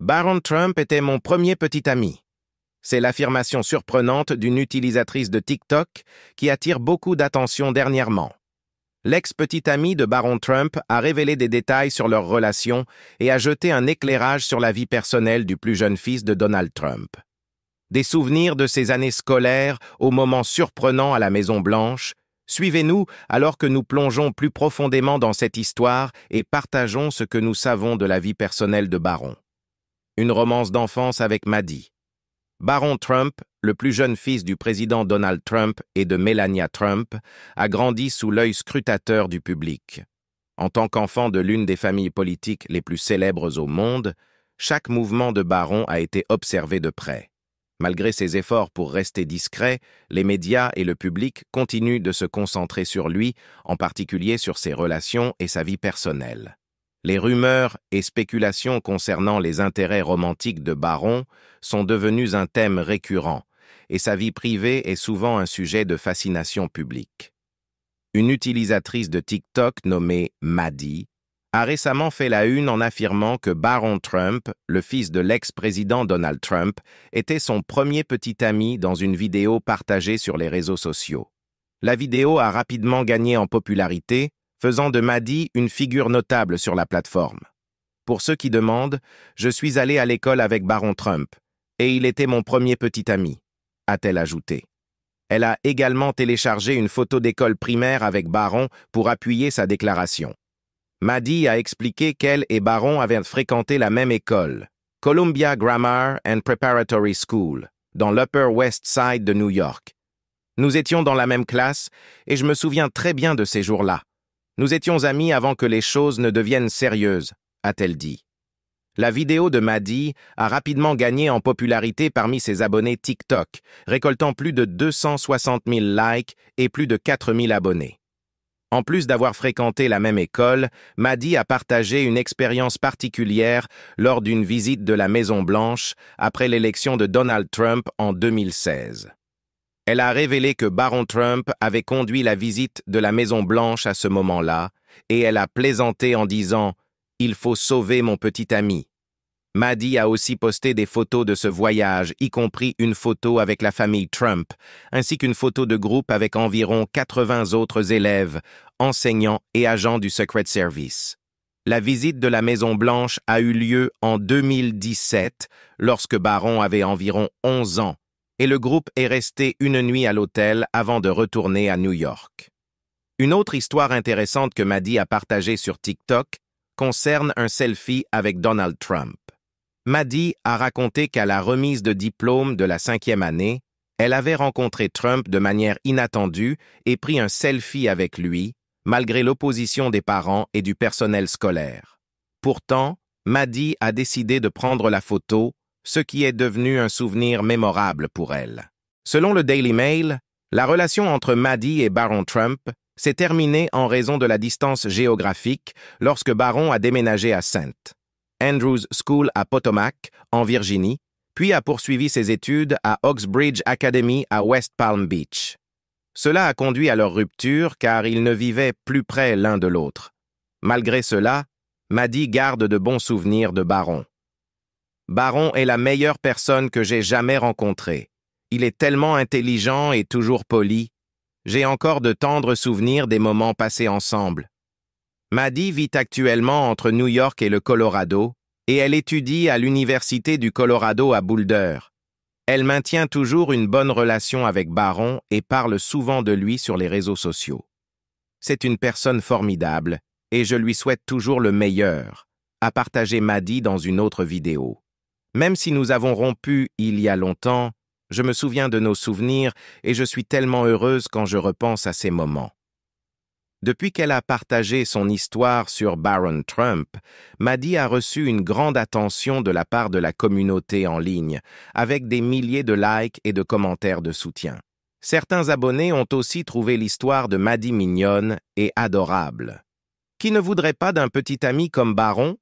Baron Trump était mon premier petit ami. C'est l'affirmation surprenante d'une utilisatrice de TikTok qui attire beaucoup d'attention dernièrement. L'ex-petit ami de Baron Trump a révélé des détails sur leur relation et a jeté un éclairage sur la vie personnelle du plus jeune fils de Donald Trump. Des souvenirs de ses années scolaires aux moments surprenants à la Maison-Blanche. Suivez-nous alors que nous plongeons plus profondément dans cette histoire et partageons ce que nous savons de la vie personnelle de Baron. Une romance d'enfance avec Maddie. Baron Trump, le plus jeune fils du président Donald Trump et de Melania Trump, a grandi sous l'œil scrutateur du public. En tant qu'enfant de l'une des familles politiques les plus célèbres au monde, chaque mouvement de Baron a été observé de près. Malgré ses efforts pour rester discret, les médias et le public continuent de se concentrer sur lui, en particulier sur ses relations et sa vie personnelle. Les rumeurs et spéculations concernant les intérêts romantiques de Baron sont devenues un thème récurrent, et sa vie privée est souvent un sujet de fascination publique. Une utilisatrice de TikTok nommée Maddie a récemment fait la une en affirmant que Baron Trump, le fils de l'ex-président Donald Trump, était son premier petit ami dans une vidéo partagée sur les réseaux sociaux. La vidéo a rapidement gagné en popularité, faisant de Maddie une figure notable sur la plateforme. Pour ceux qui demandent, je suis allé à l'école avec Baron Trump, et il était mon premier petit ami, a-t-elle ajouté. Elle a également téléchargé une photo d'école primaire avec Baron pour appuyer sa déclaration. Maddie a expliqué qu'elle et Baron avaient fréquenté la même école, Columbia Grammar and Preparatory School, dans l'Upper West Side de New York. Nous étions dans la même classe et je me souviens très bien de ces jours-là. Nous étions amis avant que les choses ne deviennent sérieuses, a-t-elle dit. La vidéo de Maddie a rapidement gagné en popularité parmi ses abonnés TikTok, récoltant plus de 260 000 likes et plus de 4 000 abonnés. En plus d'avoir fréquenté la même école, Maddie a partagé une expérience particulière lors d'une visite de la Maison-Blanche après l'élection de Donald Trump en 2016. Elle a révélé que Baron Trump avait conduit la visite de la Maison-Blanche à ce moment-là, et elle a plaisanté en disant « Il faut sauver mon petit ami ». Maddie a aussi posté des photos de ce voyage, y compris une photo avec la famille Trump, ainsi qu'une photo de groupe avec environ 80 autres élèves, enseignants et agents du Secret Service. La visite de la Maison-Blanche a eu lieu en 2017, lorsque Baron avait environ 11 ans, et le groupe est resté une nuit à l'hôtel avant de retourner à New York. Une autre histoire intéressante que Maddie a partagée sur TikTok concerne un selfie avec Donald Trump. Maddie a raconté qu'à la remise de diplôme de la 5e année, elle avait rencontré Trump de manière inattendue et pris un selfie avec lui, malgré l'opposition des parents et du personnel scolaire. Pourtant, Maddie a décidé de prendre la photo, ce qui est devenu un souvenir mémorable pour elle. Selon le Daily Mail, la relation entre Maddie et Baron Trump s'est terminée en raison de la distance géographique lorsque Baron a déménagé à St. Andrews School à Potomac, en Virginie, puis a poursuivi ses études à Oxbridge Academy à West Palm Beach. Cela a conduit à leur rupture car ils ne vivaient plus près l'un de l'autre. Malgré cela, Maddie garde de bons souvenirs de Baron. Baron est la meilleure personne que j'ai jamais rencontrée. Il est tellement intelligent et toujours poli. J'ai encore de tendres souvenirs des moments passés ensemble. Maddie vit actuellement entre New York et le Colorado, et elle étudie à l'Université du Colorado à Boulder. Elle maintient toujours une bonne relation avec Baron et parle souvent de lui sur les réseaux sociaux. C'est une personne formidable, et je lui souhaite toujours le meilleur, a partagé Maddie dans une autre vidéo. Même si nous avons rompu il y a longtemps, je me souviens de nos souvenirs et je suis tellement heureuse quand je repense à ces moments. Depuis qu'elle a partagé son histoire sur Baron Trump, Maddie a reçu une grande attention de la part de la communauté en ligne, avec des milliers de likes et de commentaires de soutien. Certains abonnés ont aussi trouvé l'histoire de Maddie mignonne et adorable. Qui ne voudrait pas d'un petit ami comme Baron?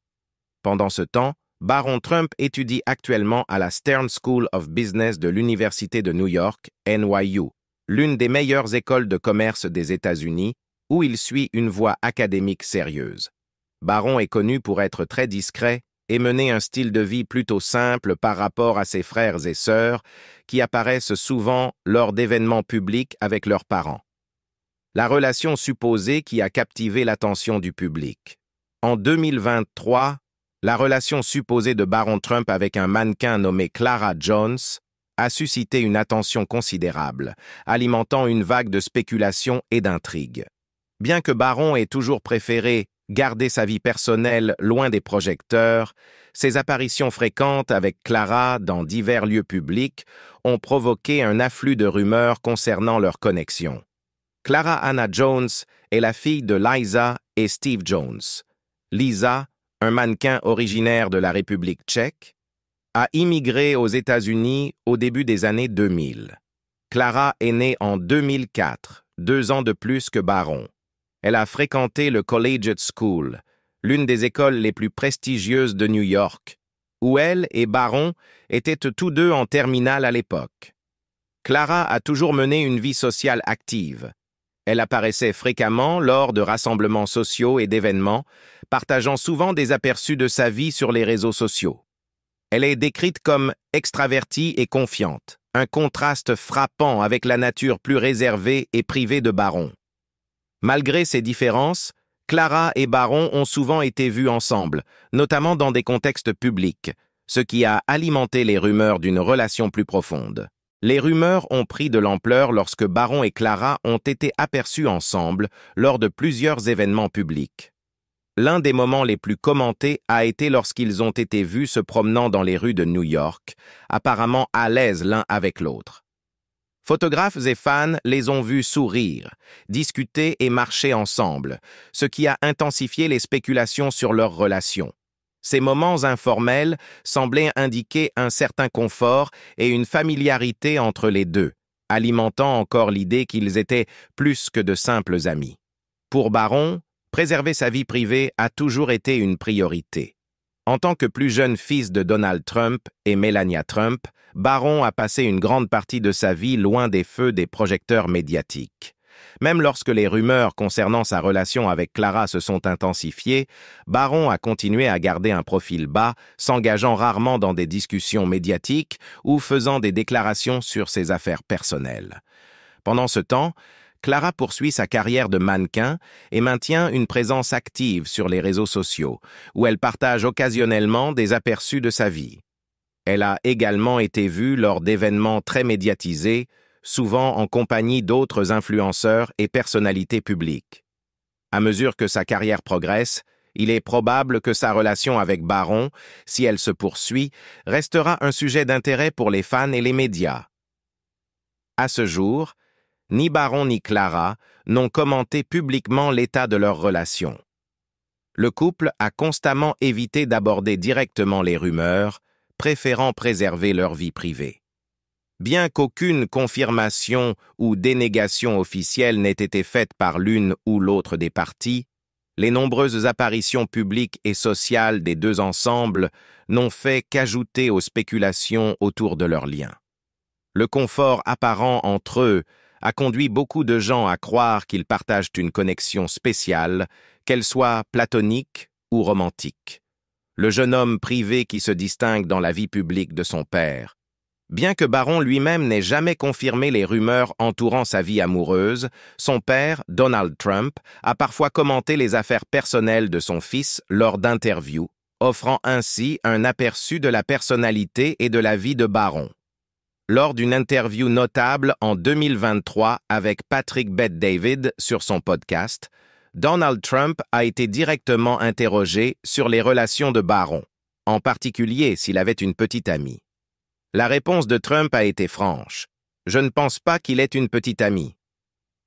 Pendant ce temps, Baron Trump étudie actuellement à la Stern School of Business de l'Université de New York, NYU, l'une des meilleures écoles de commerce des États-Unis, où il suit une voie académique sérieuse. Baron est connu pour être très discret et mener un style de vie plutôt simple par rapport à ses frères et sœurs qui apparaissent souvent lors d'événements publics avec leurs parents. La relation supposée qui a captivé l'attention du public. En 2023, la relation supposée de Baron Trump avec un mannequin nommé Clara Jones a suscité une attention considérable, alimentant une vague de spéculation et d'intrigues. Bien que Baron ait toujours préféré garder sa vie personnelle loin des projecteurs, ses apparitions fréquentes avec Clara dans divers lieux publics ont provoqué un afflux de rumeurs concernant leur connexion. Clara Anna Jones est la fille de Liza et Steve Jones. Liza, un mannequin originaire de la République tchèque, a immigré aux États-Unis au début des années 2000. Clara est née en 2004, 2 ans de plus que Baron. Elle a fréquenté le Collegiate School, l'une des écoles les plus prestigieuses de New York, où elle et Baron étaient tous deux en terminale à l'époque. Clara a toujours mené une vie sociale active. Elle apparaissait fréquemment lors de rassemblements sociaux et d'événements, partageant souvent des aperçus de sa vie sur les réseaux sociaux. Elle est décrite comme extravertie et confiante, un contraste frappant avec la nature plus réservée et privée de Baron. Malgré ces différences, Clara et Baron ont souvent été vus ensemble, notamment dans des contextes publics, ce qui a alimenté les rumeurs d'une relation plus profonde. Les rumeurs ont pris de l'ampleur lorsque Baron et Clara ont été aperçus ensemble lors de plusieurs événements publics. L'un des moments les plus commentés a été lorsqu'ils ont été vus se promenant dans les rues de New York, apparemment à l'aise l'un avec l'autre. Photographes et fans les ont vus sourire, discuter et marcher ensemble, ce qui a intensifié les spéculations sur leur relation. Ces moments informels semblaient indiquer un certain confort et une familiarité entre les deux, alimentant encore l'idée qu'ils étaient plus que de simples amis. Pour Baron, préserver sa vie privée a toujours été une priorité. En tant que plus jeune fils de Donald Trump et Melania Trump, Baron a passé une grande partie de sa vie loin des feux des projecteurs médiatiques. Même lorsque les rumeurs concernant sa relation avec Clara se sont intensifiées, Baron a continué à garder un profil bas, s'engageant rarement dans des discussions médiatiques ou faisant des déclarations sur ses affaires personnelles. Pendant ce temps, Clara poursuit sa carrière de mannequin et maintient une présence active sur les réseaux sociaux, où elle partage occasionnellement des aperçus de sa vie. Elle a également été vue lors d'événements très médiatisés, souvent en compagnie d'autres influenceurs et personnalités publiques. À mesure que sa carrière progresse, il est probable que sa relation avec Baron, si elle se poursuit, restera un sujet d'intérêt pour les fans et les médias. À ce jour, ni Baron ni Clara n'ont commenté publiquement l'état de leur relation. Le couple a constamment évité d'aborder directement les rumeurs, préférant préserver leur vie privée. Bien qu'aucune confirmation ou dénégation officielle n'ait été faite par l'une ou l'autre des parties, les nombreuses apparitions publiques et sociales des deux ensembles n'ont fait qu'ajouter aux spéculations autour de leurs liens. Le confort apparent entre eux a conduit beaucoup de gens à croire qu'ils partagent une connexion spéciale, qu'elle soit platonique ou romantique. Le jeune homme privé qui se distingue dans la vie publique de son père. Bien que Baron lui-même n'ait jamais confirmé les rumeurs entourant sa vie amoureuse, son père, Donald Trump, a parfois commenté les affaires personnelles de son fils lors d'interviews, offrant ainsi un aperçu de la personnalité et de la vie de Baron. Lors d'une interview notable en 2023 avec Patrick Bet-David sur son podcast, Donald Trump a été directement interrogé sur les relations de Baron, en particulier s'il avait une petite amie. La réponse de Trump a été franche. « Je ne pense pas qu'il ait une petite amie. »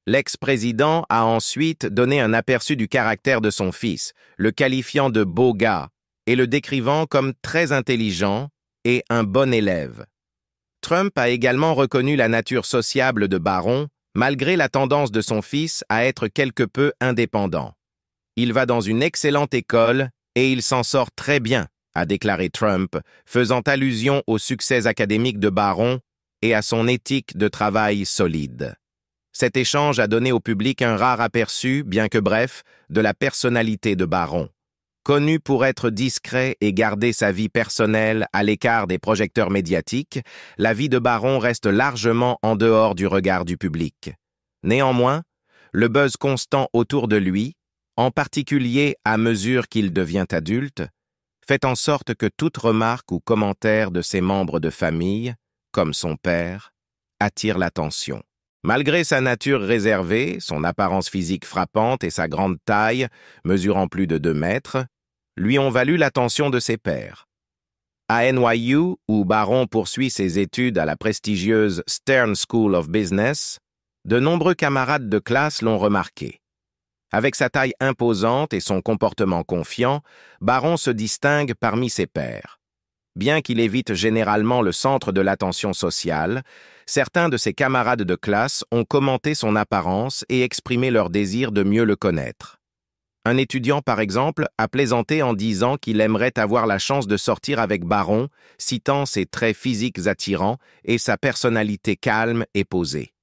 L'ex-président a ensuite donné un aperçu du caractère de son fils, le qualifiant de beau gars et le décrivant comme très intelligent et un bon élève. Trump a également reconnu la nature sociable de Baron, malgré la tendance de son fils à être quelque peu indépendant. Il va dans une excellente école et il s'en sort très bien, a déclaré Trump, faisant allusion aux succès académiques de Baron et à son éthique de travail solide. Cet échange a donné au public un rare aperçu, bien que bref, de la personnalité de Baron. Connu pour être discret et garder sa vie personnelle à l'écart des projecteurs médiatiques, la vie de Baron reste largement en dehors du regard du public. Néanmoins, le buzz constant autour de lui, en particulier à mesure qu'il devient adulte, fait en sorte que toute remarque ou commentaire de ses membres de famille, comme son père, attire l'attention. Malgré sa nature réservée, son apparence physique frappante et sa grande taille, mesurant plus de 2 mètres, lui ont valu l'attention de ses pairs. À NYU, où Baron poursuit ses études à la prestigieuse Stern School of Business, de nombreux camarades de classe l'ont remarqué. Avec sa taille imposante et son comportement confiant, Baron se distingue parmi ses pairs. Bien qu'il évite généralement le centre de l'attention sociale, certains de ses camarades de classe ont commenté son apparence et exprimé leur désir de mieux le connaître. Un étudiant, par exemple, a plaisanté en disant qu'il aimerait avoir la chance de sortir avec Baron, citant ses traits physiques attirants et sa personnalité calme et posée.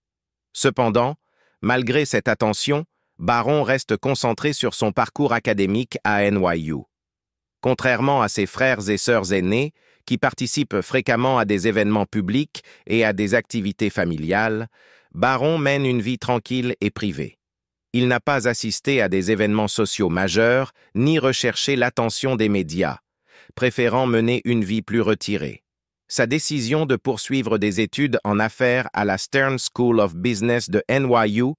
Cependant, malgré cette attention, Baron reste concentré sur son parcours académique à NYU. Contrairement à ses frères et sœurs aînés, qui participent fréquemment à des événements publics et à des activités familiales, Baron mène une vie tranquille et privée. Il n'a pas assisté à des événements sociaux majeurs, ni recherché l'attention des médias, préférant mener une vie plus retirée. Sa décision de poursuivre des études en affaires à la Stern School of Business de NYU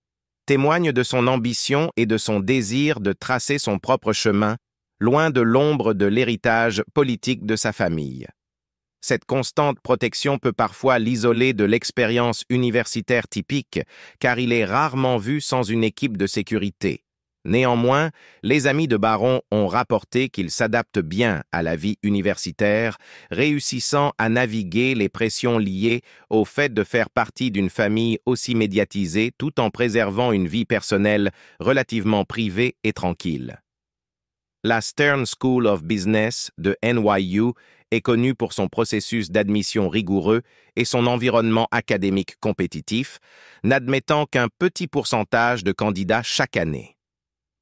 témoigne de son ambition et de son désir de tracer son propre chemin, loin de l'ombre de l'héritage politique de sa famille. Cette constante protection peut parfois l'isoler de l'expérience universitaire typique, car il est rarement vu sans une équipe de sécurité. Néanmoins, les amis de Baron ont rapporté qu'il s'adapte bien à la vie universitaire, réussissant à naviguer les pressions liées au fait de faire partie d'une famille aussi médiatisée tout en préservant une vie personnelle relativement privée et tranquille. La Stern School of Business de NYU est connue pour son processus d'admission rigoureux et son environnement académique compétitif, n'admettant qu'un petit pourcentage de candidats chaque année.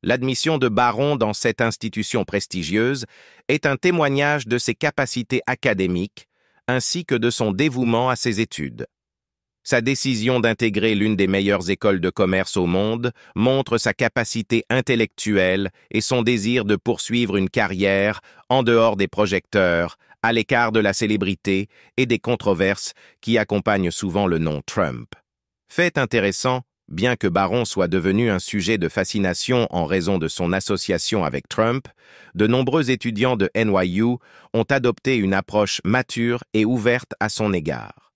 L'admission de Baron dans cette institution prestigieuse est un témoignage de ses capacités académiques ainsi que de son dévouement à ses études. Sa décision d'intégrer l'une des meilleures écoles de commerce au monde montre sa capacité intellectuelle et son désir de poursuivre une carrière en dehors des projecteurs, à l'écart de la célébrité et des controverses qui accompagnent souvent le nom Trump. Fait intéressant, bien que Baron soit devenu un sujet de fascination en raison de son association avec Trump, de nombreux étudiants de NYU ont adopté une approche mature et ouverte à son égard.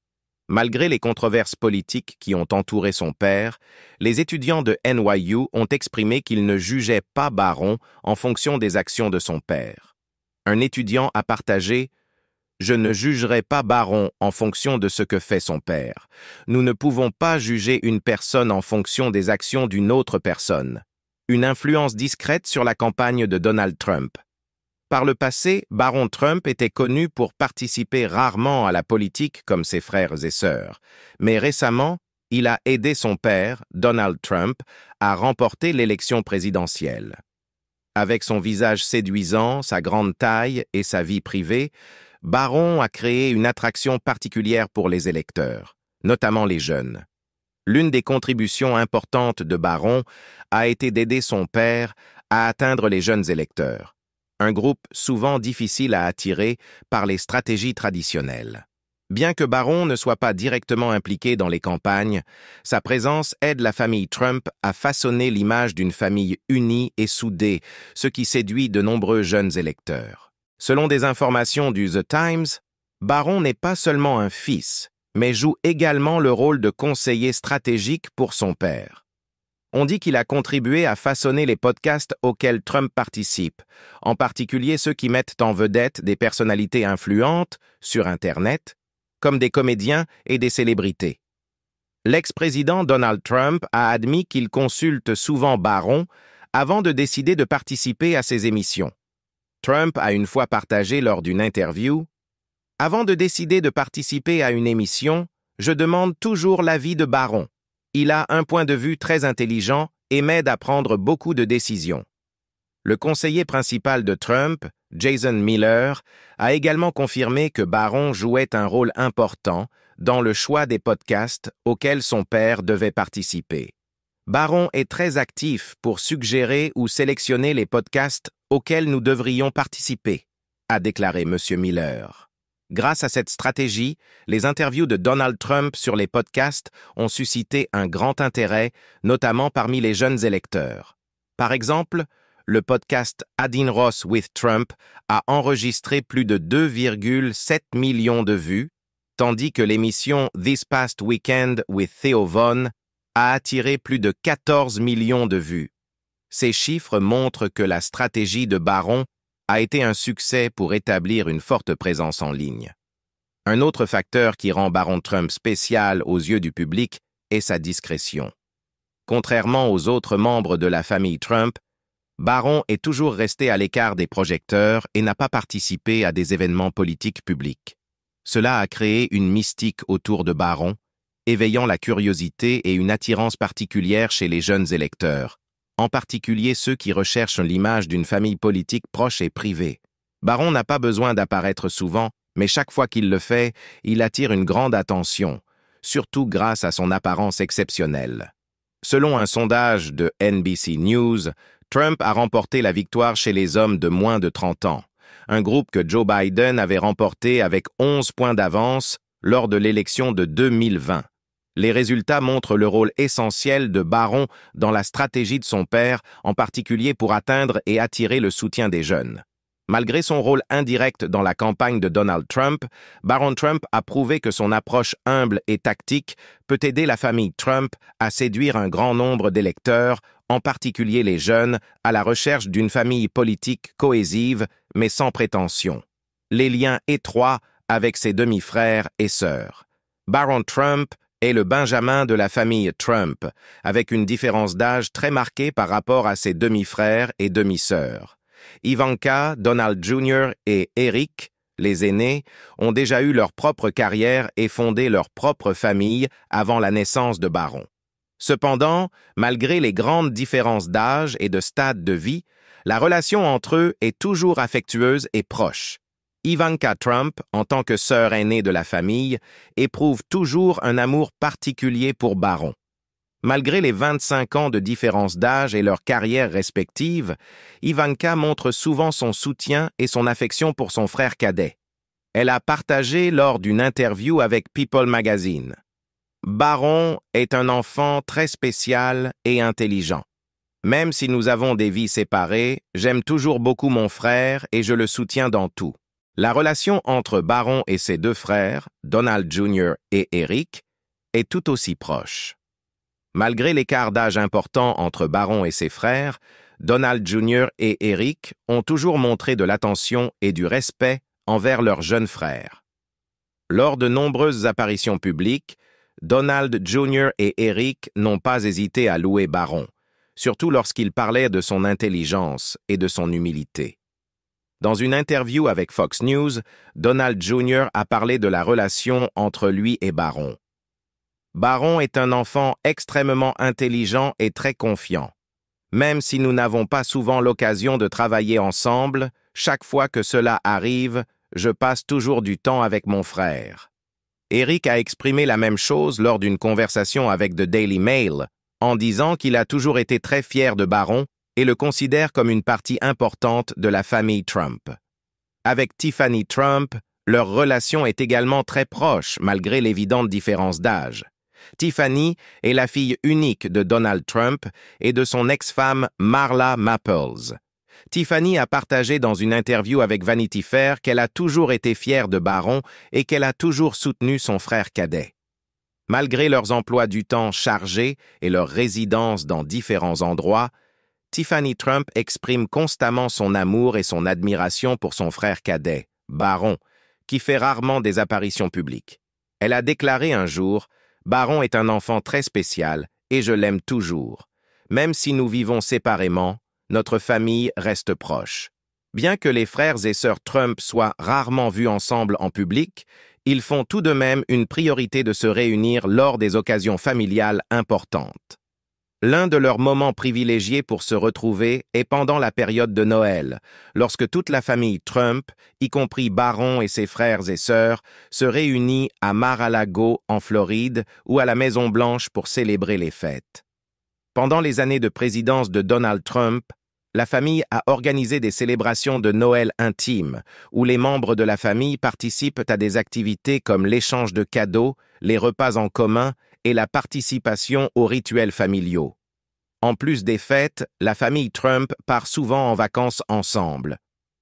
Malgré les controverses politiques qui ont entouré son père, les étudiants de NYU ont exprimé qu'ils ne jugeaient pas Baron en fonction des actions de son père. Un étudiant a partagé « Je ne jugerai pas Baron en fonction de ce que fait son père. Nous ne pouvons pas juger une personne en fonction des actions d'une autre personne. » Une influence discrète sur la campagne de Donald Trump. Par le passé, Baron Trump était connu pour participer rarement à la politique comme ses frères et sœurs, mais récemment, il a aidé son père, Donald Trump, à remporter l'élection présidentielle. Avec son visage séduisant, sa grande taille et sa vie privée, Baron a créé une attraction particulière pour les électeurs, notamment les jeunes. L'une des contributions importantes de Baron a été d'aider son père à atteindre les jeunes électeurs, un groupe souvent difficile à attirer par les stratégies traditionnelles. Bien que Baron ne soit pas directement impliqué dans les campagnes, sa présence aide la famille Trump à façonner l'image d'une famille unie et soudée, ce qui séduit de nombreux jeunes électeurs. Selon des informations du The Times, Baron n'est pas seulement un fils, mais joue également le rôle de conseiller stratégique pour son père. On dit qu'il a contribué à façonner les podcasts auxquels Trump participe, en particulier ceux qui mettent en vedette des personnalités influentes sur Internet, comme des comédiens et des célébrités. L'ex-président Donald Trump a admis qu'il consulte souvent Baron avant de décider de participer à ses émissions. Trump a une fois partagé lors d'une interview « Avant de décider de participer à une émission, je demande toujours l'avis de Baron. Il a un point de vue très intelligent et m'aide à prendre beaucoup de décisions. » Le conseiller principal de Trump, Jason Miller, a également confirmé que Barron jouait un rôle important dans le choix des podcasts auxquels son père devait participer. Barron est très actif pour suggérer ou sélectionner les podcasts auxquels nous devrions participer, a déclaré M. Miller. Grâce à cette stratégie, les interviews de Donald Trump sur les podcasts ont suscité un grand intérêt, notamment parmi les jeunes électeurs. Par exemple, le podcast Adin Ross with Trump a enregistré plus de 2,7 millions de vues, tandis que l'émission This Past Weekend with Theo Von a attiré plus de 14 millions de vues. Ces chiffres montrent que la stratégie de Barron a été un succès pour établir une forte présence en ligne. Un autre facteur qui rend Barron Trump spécial aux yeux du public est sa discrétion. Contrairement aux autres membres de la famille Trump, Barron est toujours resté à l'écart des projecteurs et n'a pas participé à des événements politiques publics. Cela a créé une mystique autour de Barron, éveillant la curiosité et une attirance particulière chez les jeunes électeurs, en particulier ceux qui recherchent l'image d'une famille politique proche et privée. Barron n'a pas besoin d'apparaître souvent, mais chaque fois qu'il le fait, il attire une grande attention, surtout grâce à son apparence exceptionnelle. Selon un sondage de NBC News, Trump a remporté la victoire chez les hommes de moins de 30 ans, un groupe que Joe Biden avait remporté avec 11 points d'avance lors de l'élection de 2020. Les résultats montrent le rôle essentiel de Barron dans la stratégie de son père, en particulier pour atteindre et attirer le soutien des jeunes. Malgré son rôle indirect dans la campagne de Donald Trump, Barron Trump a prouvé que son approche humble et tactique peut aider la famille Trump à séduire un grand nombre d'électeurs, en particulier les jeunes, à la recherche d'une famille politique cohésive, mais sans prétention. Les liens étroits avec ses demi-frères et sœurs. Barron Trump est le Benjamin de la famille Trump, avec une différence d'âge très marquée par rapport à ses demi-frères et demi-sœurs. Ivanka, Donald Jr. et Eric, les aînés, ont déjà eu leur propre carrière et fondé leur propre famille avant la naissance de Barron. Cependant, malgré les grandes différences d'âge et de stade de vie, la relation entre eux est toujours affectueuse et proche. Ivanka Trump, en tant que sœur aînée de la famille, éprouve toujours un amour particulier pour Barron. Malgré les 25 ans de différence d'âge et leurs carrières respectives, Ivanka montre souvent son soutien et son affection pour son frère cadet. Elle a partagé lors d'une interview avec People Magazine. Barron est un enfant très spécial et intelligent. Même si nous avons des vies séparées, j'aime toujours beaucoup mon frère et je le soutiens dans tout. La relation entre Barron et ses deux frères, Donald Jr. et Eric, est tout aussi proche. Malgré l'écart d'âge important entre Barron et ses frères, Donald Jr. et Eric ont toujours montré de l'attention et du respect envers leur jeune frère. Lors de nombreuses apparitions publiques, Donald Jr. et Eric n'ont pas hésité à louer Barron, surtout lorsqu'il parlait de son intelligence et de son humilité. Dans une interview avec Fox News, Donald Jr. a parlé de la relation entre lui et Barron. Barron est un enfant extrêmement intelligent et très confiant. Même si nous n'avons pas souvent l'occasion de travailler ensemble, chaque fois que cela arrive, je passe toujours du temps avec mon frère. Eric a exprimé la même chose lors d'une conversation avec The Daily Mail, en disant qu'il a toujours été très fier de Barron et le considère comme une partie importante de la famille Trump. Avec Tiffany Trump, leur relation est également très proche malgré l'évidente différence d'âge. Tiffany est la fille unique de Donald Trump et de son ex-femme Marla Maples. Tiffany a partagé dans une interview avec Vanity Fair qu'elle a toujours été fière de Barron et qu'elle a toujours soutenu son frère cadet. Malgré leurs emplois du temps chargés et leur résidence dans différents endroits, Tiffany Trump exprime constamment son amour et son admiration pour son frère cadet, Barron, qui fait rarement des apparitions publiques. Elle a déclaré un jour « Barron est un enfant très spécial et je l'aime toujours. Même si nous vivons séparément, notre famille reste proche. Bien que les frères et sœurs Trump soient rarement vus ensemble en public, ils font tout de même une priorité de se réunir lors des occasions familiales importantes. L'un de leurs moments privilégiés pour se retrouver est pendant la période de Noël, lorsque toute la famille Trump, y compris Barron et ses frères et sœurs, se réunit à Mar-a-Lago, en Floride, ou à la Maison-Blanche pour célébrer les fêtes. Pendant les années de présidence de Donald Trump, la famille a organisé des célébrations de Noël intimes, où les membres de la famille participent à des activités comme l'échange de cadeaux, les repas en commun et la participation aux rituels familiaux. En plus des fêtes, la famille Trump part souvent en vacances ensemble.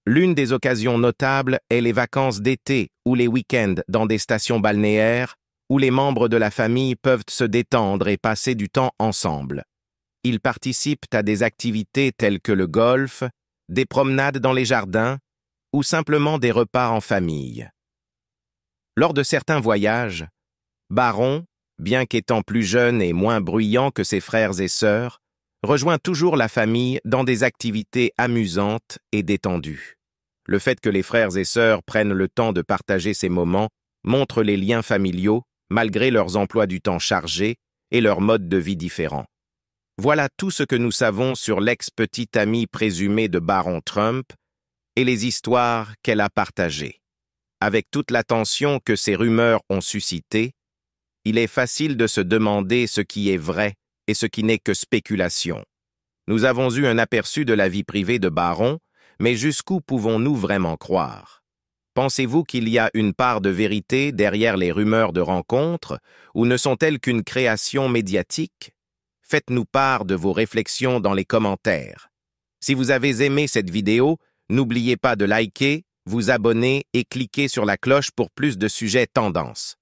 L'une des occasions notables est les vacances d'été ou les week-ends dans des stations balnéaires, où les membres de la famille peuvent se détendre et passer du temps ensemble. Ils participent à des activités telles que le golf, des promenades dans les jardins ou simplement des repas en famille. Lors de certains voyages, Barron, bien qu'étant plus jeune et moins bruyant que ses frères et sœurs, rejoint toujours la famille dans des activités amusantes et détendues. Le fait que les frères et sœurs prennent le temps de partager ces moments montre les liens familiaux, malgré leurs emplois du temps chargés et leurs modes de vie différents. Voilà tout ce que nous savons sur l'ex-petite amie présumée de Barron Trump et les histoires qu'elle a partagées. Avec toute l'attention que ces rumeurs ont suscitée, il est facile de se demander ce qui est vrai et ce qui n'est que spéculation. Nous avons eu un aperçu de la vie privée de Barron, mais jusqu'où pouvons-nous vraiment croire? Pensez-vous qu'il y a une part de vérité derrière les rumeurs de rencontres, ou ne sont-elles qu'une création médiatique? Faites-nous part de vos réflexions dans les commentaires. Si vous avez aimé cette vidéo, n'oubliez pas de liker, vous abonner et cliquer sur la cloche pour plus de sujets tendances.